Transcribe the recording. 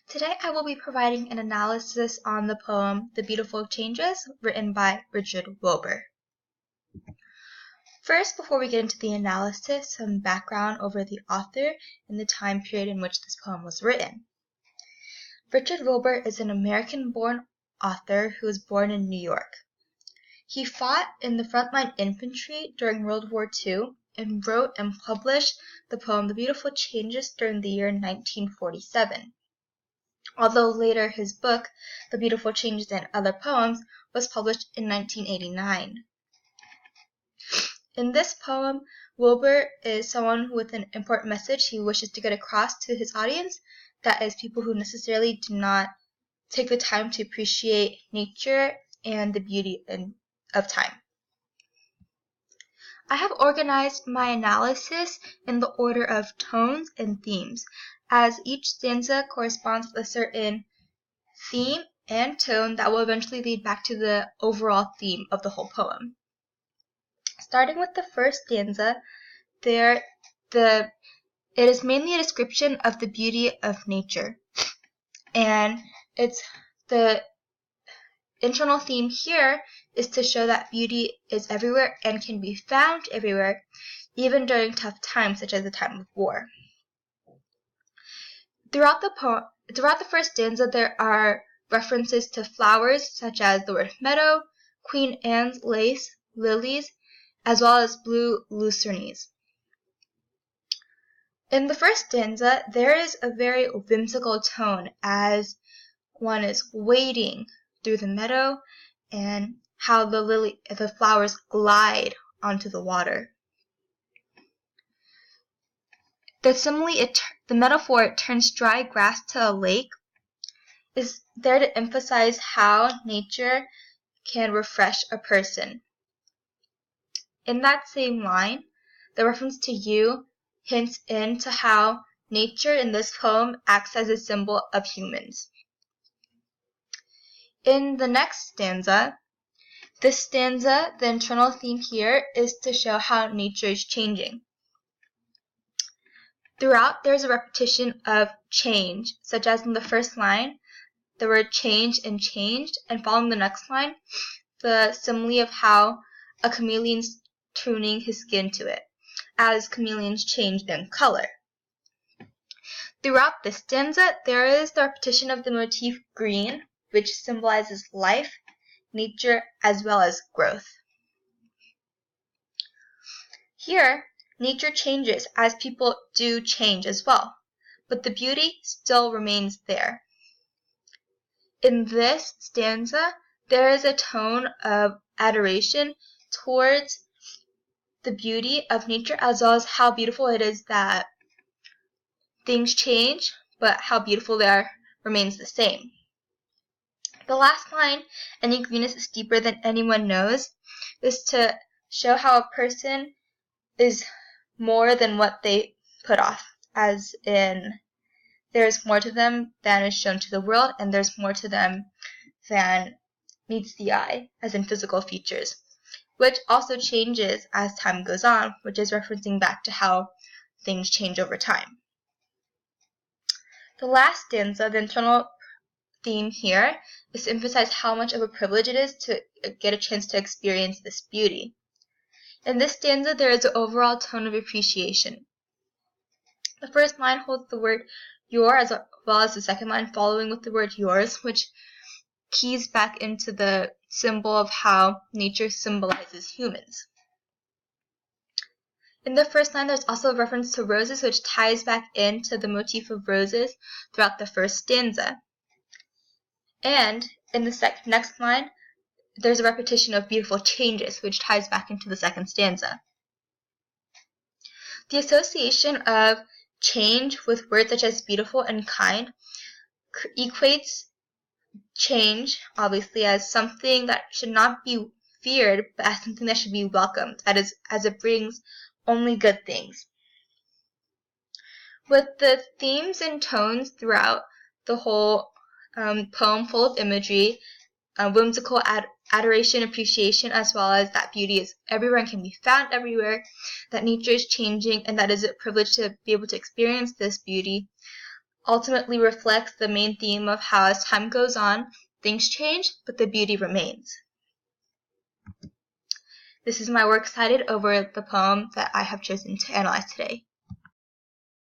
Today I will be providing an analysis on the poem The Beautiful Changes, written by Richard Wilbur. First, before we get into the analysis, some background over the author and the time period in which this poem was written. Richard Wilbur is an American-born author who was born in New York. He fought in the frontline infantry during World War II and wrote and published the poem The Beautiful Changes during the year 1947. Although later his book, The Beautiful Changes and Other Poems, was published in 1989. In this poem, Wilbur is someone with an important message he wishes to get across to his audience, that is, people who necessarily do not take the time to appreciate nature and the beauty of time. I have organized my analysis in the order of tones and themes, as each stanza corresponds with a certain theme and tone that will eventually lead back to the overall theme of the whole poem. Starting with the first stanza, it is mainly a description of the beauty of nature, and the internal theme here is to show that beauty is everywhere and can be found everywhere, even during tough times such as the time of war. Throughout the first stanza, there are references to flowers such as the word meadow, Queen Anne's lace, lilies, as well as blue lucernese. In the first stanza, there is a very whimsical tone as one is wading through the meadow and how the flowers glide onto the water. The metaphor, it turns dry grass to a lake, is there to emphasize how nature can refresh a person. In that same line, the reference to you hints into how nature in this poem acts as a symbol of humans. In the next stanza, the internal theme here is to show how nature is changing. Throughout, there is a repetition of change, such as in the first line, the word change and changed, and following the next line, the simile of how a chameleon's tuning his skin to it, as chameleons change in color. Throughout this stanza, there is the repetition of the motif green, which symbolizes life, nature, as well as growth. Here, nature changes as people do change as well, but the beauty still remains there. In this stanza, there is a tone of adoration towards the beauty of nature, as well as how beautiful it is that things change, but how beautiful they are remains the same. The last line, any greenest is deeper than anyone knows, is to show how a person is more than what they put off, as in there's more to them than is shown to the world, and there's more to them than meets the eye, as in physical features, which also changes as time goes on, which is referencing back to how things change over time. The last stanza, the internal theme here, is to emphasize how much of a privilege it is to get a chance to experience this beauty. In this stanza, there is an overall tone of appreciation. The first line holds the word your as well as the second line following with the word yours, which keys back into the symbol of how nature symbolizes humans. In the first line, there's also a reference to roses, which ties back into the motif of roses throughout the first stanza. And in the next line, there's a repetition of beautiful changes, which ties back into the second stanza. The association of change with words such as beautiful and kind equates change, obviously, as something that should not be feared, but as something that should be welcomed, as it brings only good things. With the themes and tones throughout the whole poem full of imagery, whimsical adoration, appreciation, as well as that beauty is everywhere and can be found everywhere, that nature is changing, and that is a privilege to be able to experience this beauty, ultimately reflects the main theme of how as time goes on, things change, but the beauty remains. This is my works cited over the poem that I have chosen to analyze today.